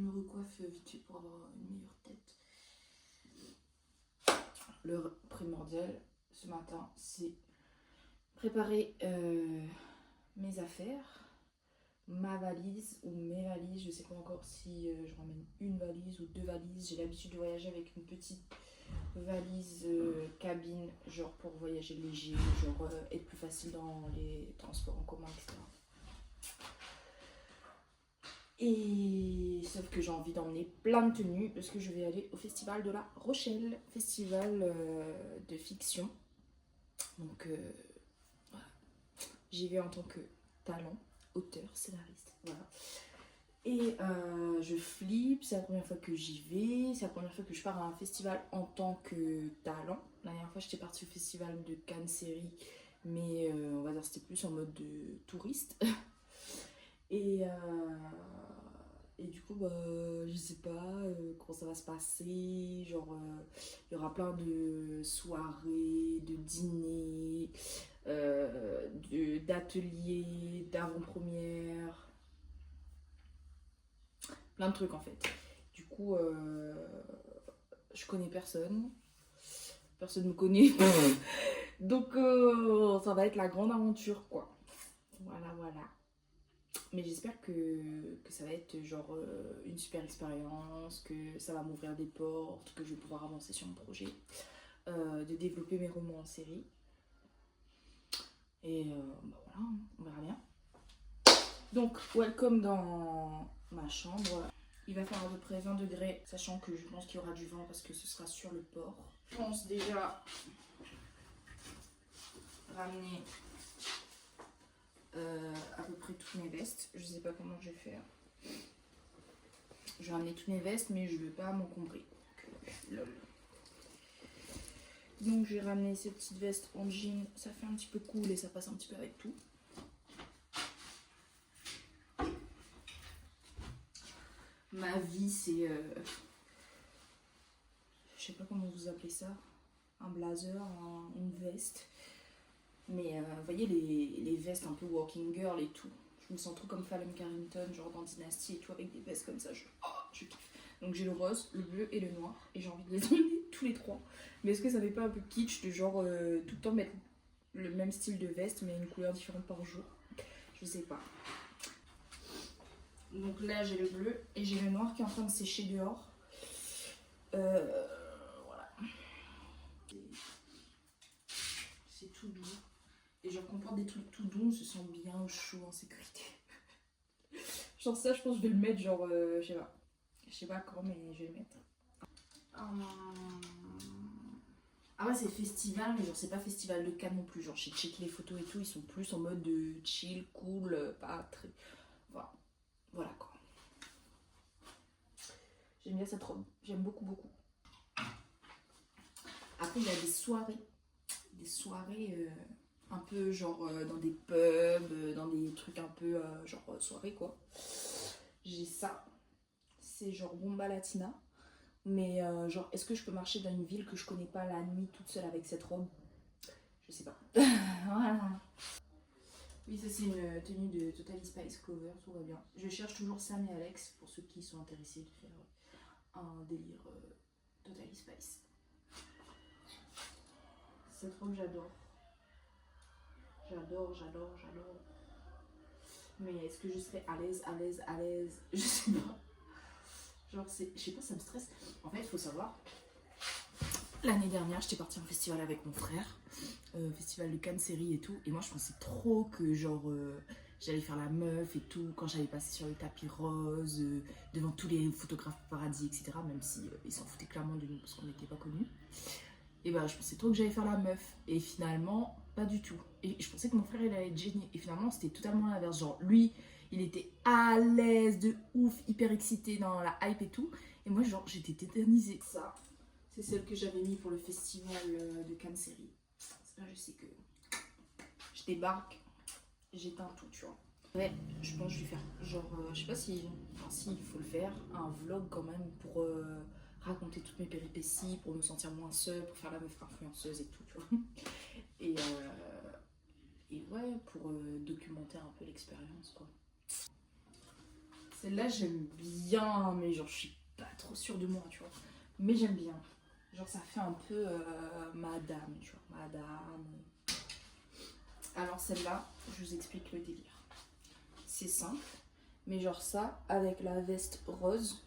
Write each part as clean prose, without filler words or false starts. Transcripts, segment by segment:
me recoiffe vite fait pour avoir une meilleure tête. Le primordial ce matin, c'est préparer mes affaires, ma valise ou mes valises. Je sais pas encore si je ramène une valise ou deux valises. J'ai l'habitude de voyager avec une petite valise cabine, genre pour voyager léger, genre être plus facile dans les transports en commun, etc. Et sauf que j'ai envie d'emmener plein de tenues parce que je vais aller au festival de La Rochelle, festival de fiction. Donc voilà, j'y vais en tant que talent, auteur, scénariste, voilà. Et je flippe, c'est la première fois que j'y vais, c'est la première fois que je pars à un festival en tant que talent. La dernière fois j'étais partie au festival de Cannes Série, mais on va dire c'était plus en mode de touriste. Et du coup, bah, je sais pas comment ça va se passer. Genre, il y aura plein de soirées, de dîners, d'ateliers, d'avant-première. Plein de trucs en fait. Du coup, je connais personne. Personne me connaît. Donc, ça va être la grande aventure, quoi. Voilà, voilà. Mais j'espère que ça va être genre une super expérience, que ça va m'ouvrir des portes, que je vais pouvoir avancer sur mon projet, de développer mes romans en série. Et bah voilà, on verra bien. Donc, welcome dans ma chambre. Il va faire à peu près 20 degrés, sachant que je pense qu'il y aura du vent parce que ce sera sur le port. Je pense déjà ramener à peu près toutes mes vestes. Je sais pas comment je vais faire. Je vais ramener toutes mes vestes, mais je ne vais pas m'encombrer. Lol. Donc j'ai ramené ces petites vestes en jean. Ça fait un petit peu cool et ça passe un petit peu avec tout. Ma vie, c'est... je sais pas comment vous appelez ça. Un blazer, une veste. Mais vous voyez les vestes un peu walking girl et tout. Je me sens trop comme Fallon Carrington, genre dans Dynasty et tout, avec des vestes comme ça. Je kiffe. Donc j'ai le rose, le bleu et le noir. Et j'ai envie de les emmener tous les trois. Mais est-ce que ça fait pas un peu kitsch de genre tout le temps mettre le même style de veste mais une couleur différente par jour? Je sais pas. Donc là j'ai le bleu et j'ai le noir qui est en train de sécher dehors. Voilà. C'est tout doux. Et genre qu'on porte des trucs tout doux, on se sent bien au chaud, en sécurité. Genre ça, je pense que je vais le mettre genre, je sais pas quand, mais je vais le mettre. Ah ouais, c'est festival, mais genre c'est pas festival de Cannes non plus. Genre j'ai checké les photos et tout, ils sont plus en mode de chill, cool, pas très... Voilà, voilà quoi. J'aime bien cette robe, j'aime beaucoup, beaucoup. Après, il y a des soirées un peu genre dans des pubs, dans des trucs un peu genre soirée quoi. J'ai ça, c'est genre Bomba Latina. Mais genre, est-ce que je peux marcher dans une ville que je connais pas la nuit toute seule avec cette robe? Je sais pas. Voilà. Oui, ça c'est une tenue de Totally Spice cover, tout va bien. Je cherche toujours Sam et Alex pour ceux qui sont intéressés de faire un délire Totally Spice. Cette robe j'adore. J'adore, j'adore, j'adore. Mais est-ce que je serai à l'aise? Je sais pas. Genre, je sais pas, ça me stresse. En fait, il faut savoir, l'année dernière, j'étais partie en festival avec mon frère, festival de Cannes Série et tout. Et moi, je pensais trop que genre j'allais faire la meuf et tout quand j'allais passer sur le tapis rose, devant tous les photographes paradis, etc. Même si ils s'en foutaient clairement de nous parce qu'on n'était pas connus. Et bah, je pensais trop que j'allais faire la meuf. Et finalement, pas du tout. Et je pensais que mon frère, il allait être gêné. Et finalement, c'était totalement l'inverse. Genre, lui, il était à l'aise de ouf, hyper excité dans la hype et tout. Et moi, genre, j'étais tétanisée. Ça, c'est celle que j'avais mis pour le festival de Cannes Série. Là, je sais que je débarque, j'éteins tout, tu vois. Ouais, je pense que je vais faire genre, je sais pas si, enfin, si il faut le faire, un vlog quand même pour raconter toutes mes péripéties, pour me sentir moins seule, pour faire la meuf influenceuse et tout, tu vois. Et ouais, pour documenter un peu l'expérience, quoi. Celle-là, j'aime bien, mais genre, je suis pas trop sûre de moi, tu vois. Mais j'aime bien. Genre, ça fait un peu madame, tu vois. Madame. Alors, celle-là, je vous explique le délire. C'est simple, mais genre ça, avec la veste rose,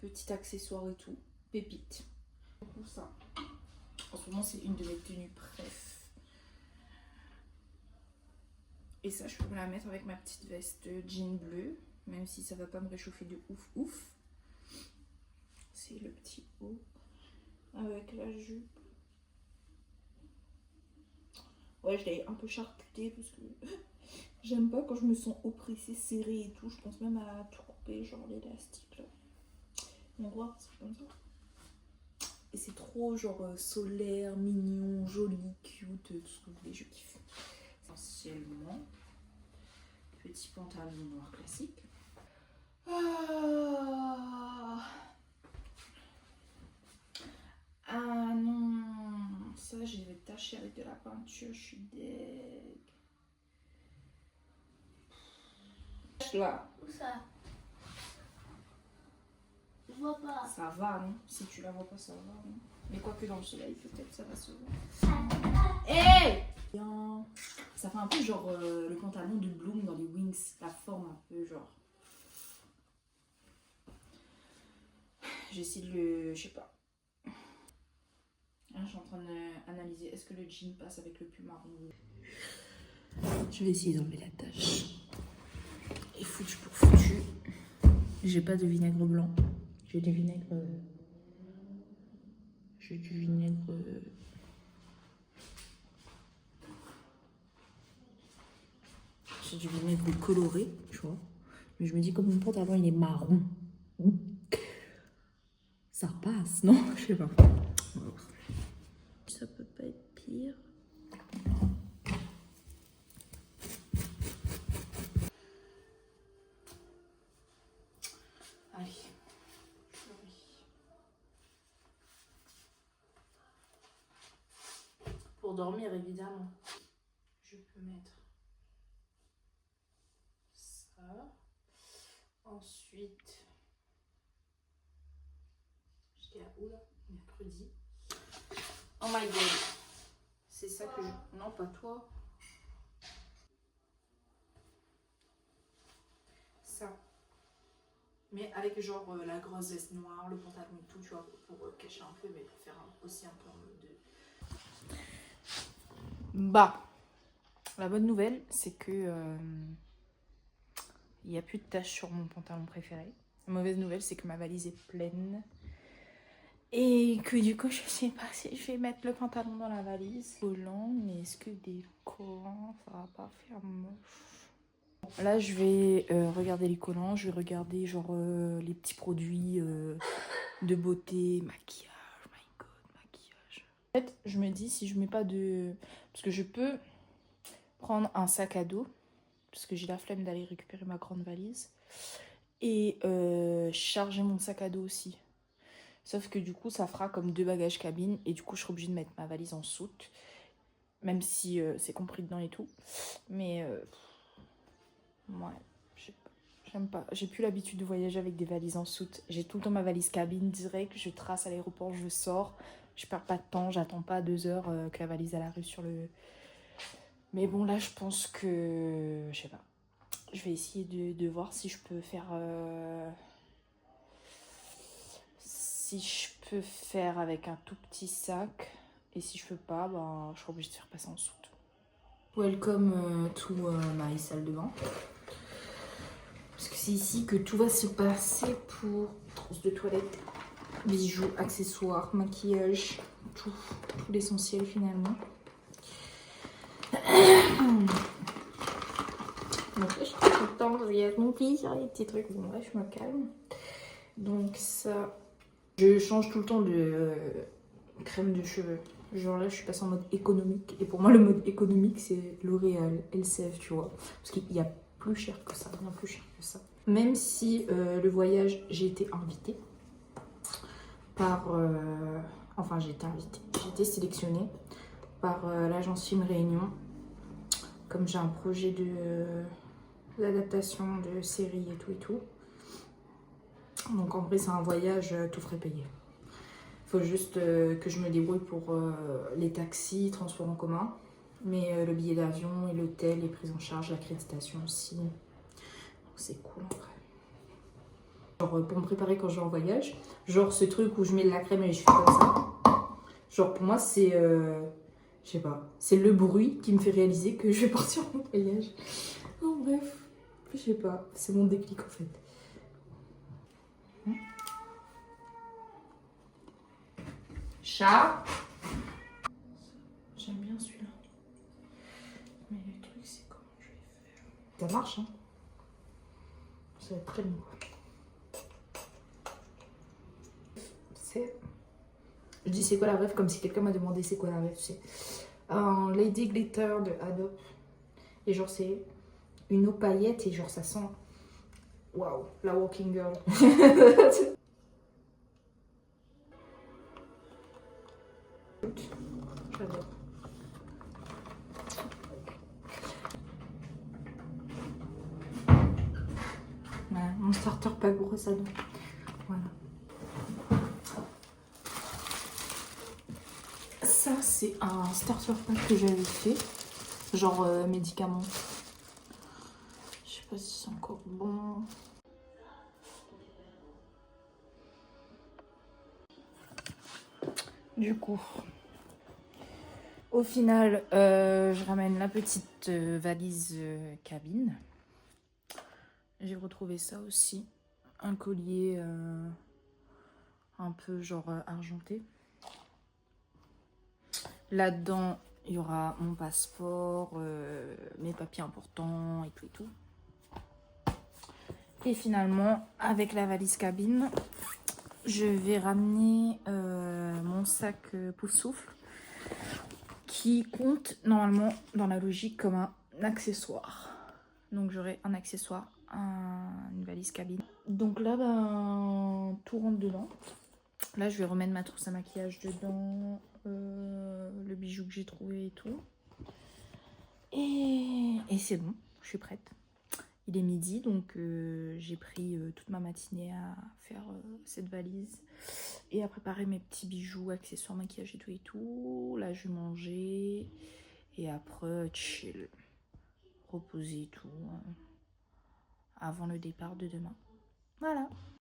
petit accessoire et tout, pépite. Donc ça, en ce moment, c'est une de mes tenues préf. Et ça, je peux me la mettre avec ma petite veste jean bleu, même si ça va pas me réchauffer de ouf. C'est le petit haut avec la jupe. Ouais, je l'ai un peu charcuté parce que j'aime pas quand je me sens oppressée, serrée et tout. Je pense même à tout couper, genre l'élastique là. On voit, c'est comme ça. Et c'est trop genre solaire, mignon, joli, cute, tout ce que vous voulez, je kiffe. Essentiellement, petit pantalon noir classique. Ah non, ça je vais tacher avec de la peinture, je suis deg. Là. Où ça? Je vois pas. Ça va, non? Si tu la vois pas, ça va, non? Mais quoique dans le soleil, peut-être ça va se voir. Hey! Bien. Ça fait un peu genre le pantalon de Bloom dans les Wings, la forme un peu genre. J'essaie de le. Je sais pas. Là, je suis en train d'analyser. Est-ce que le jean passe avec le pull marron? Je vais essayer d'enlever la tache. Et foutu pour foutu. J'ai pas de vinaigre blanc. J'ai du vinaigre. J'ai du vinaigre. J'ai du vinaigre coloré, tu vois. Mais je me dis, comme mon pantalon il est marron, ça repasse, non? Je sais pas. Ça peut pas être pire. Allez. Pour dormir, évidemment. Je peux mettre ça. Ensuite, j'étais à où là? Mercredi. Oh my god. C'est ça que je... Non, pas toi. Ça. Mais avec genre la grosse veste noire, le pantalon et tout, tu vois, pour cacher un peu, mais pour faire aussi un peu en mode de... Bah, la bonne nouvelle, c'est que il n'y a plus de taches sur mon pantalon préféré. La mauvaise nouvelle, c'est que ma valise est pleine. Et que du coup, je sais pas si je vais mettre le pantalon dans la valise. Collant, mais est-ce que des collants, ça va pas faire moche? Là, je vais regarder les collants, je vais regarder genre les petits produits de beauté, maquillage, my god, maquillage. En fait, je me dis si je mets pas de... Parce que je peux prendre un sac à dos, parce que j'ai la flemme d'aller récupérer ma grande valise, et charger mon sac à dos aussi. Sauf que du coup, ça fera comme 2 bagages cabine, et du coup, je serai obligée de mettre ma valise en soute, même si c'est compris dedans et tout. Mais ouais, j'aime pas. J'ai plus l'habitude de voyager avec des valises en soute. J'ai tout le temps ma valise cabine direct, je trace à l'aéroport, je sors. Je perds pas de temps, j'attends pas 2 heures que la valise elle arrive sur le... Mais bon, là, je pense que... Je sais pas. Je vais essayer de voir si je peux faire... Si je peux faire avec un tout petit sac. Et si je peux pas, ben, je serai obligée de faire passer en soute. Welcome to my salle de bain. Parce que c'est ici que tout va se passer pour trousse de toilette, bijoux, accessoires, maquillage, tout l'essentiel finalement. Donc là, je suis très contente, il y a mon pied sur les petits trucs. Bon, là, je me calme. Donc ça, je change tout le temps de crème de cheveux. Genre là, je suis passée en mode économique. Et pour moi, le mode économique, c'est L'Oréal, LCF, tu vois. Parce qu'il y a plus cher que ça, bien plus cher que ça. Même si le voyage, j'ai été invitée par... enfin, j'ai été sélectionnée par l'agence Film Réunion. Comme j'ai un projet l'adaptation de séries et tout et tout. Donc en vrai c'est un voyage tout frais payé. Faut juste que je me débrouille pour les taxis, transports en commun. Mais le billet d'avion et l'hôtel est pris en charge, l'accréditation aussi. Donc c'est cool en vrai. Genre pour me préparer quand je vais en voyage, genre ce truc où je mets de la crème et je fais comme ça. Genre pour moi c'est, je sais pas, c'est le bruit qui me fait réaliser que je vais partir en voyage. En bref, je sais pas, c'est mon déclic en fait. Chat. J'aime bien celui-là. Mais le truc c'est comment je vais faire. Ça marche hein. Ça va être très long. Je dis c'est quoi la rêve comme si quelqu'un m'a demandé c'est quoi la rêve, tu sais. Un Lady Glitter de Adobe. Et genre c'est une eau paillette et genre ça sent... Waouh, la walking girl. J'adore. Voilà, mon starter pas brosse à dents. Voilà. Ça, c'est un starter pack que j'avais fait. Genre médicaments. Je sais pas si c'est encore bon. Du coup, au final, je ramène la petite valise cabine. J'ai retrouvé ça aussi. Un collier un peu genre argenté. Là-dedans, il y aura mon passeport, mes papiers importants et tout et tout. Et finalement, avec la valise cabine, je vais ramener mon sac Pouf-Souffle qui compte normalement dans la logique comme un accessoire. Donc j'aurai un accessoire, une valise cabine. Donc là, ben, tout rentre dedans. Là, je vais remettre ma trousse à maquillage dedans, le bijou que j'ai trouvé et tout. Et c'est bon, je suis prête. Il est midi, donc j'ai pris toute ma matinée à faire cette valise et à préparer mes petits bijoux, accessoires, maquillage et tout et tout. Là, je vais manger et après, chill, reposer et tout avant le départ de demain. Voilà.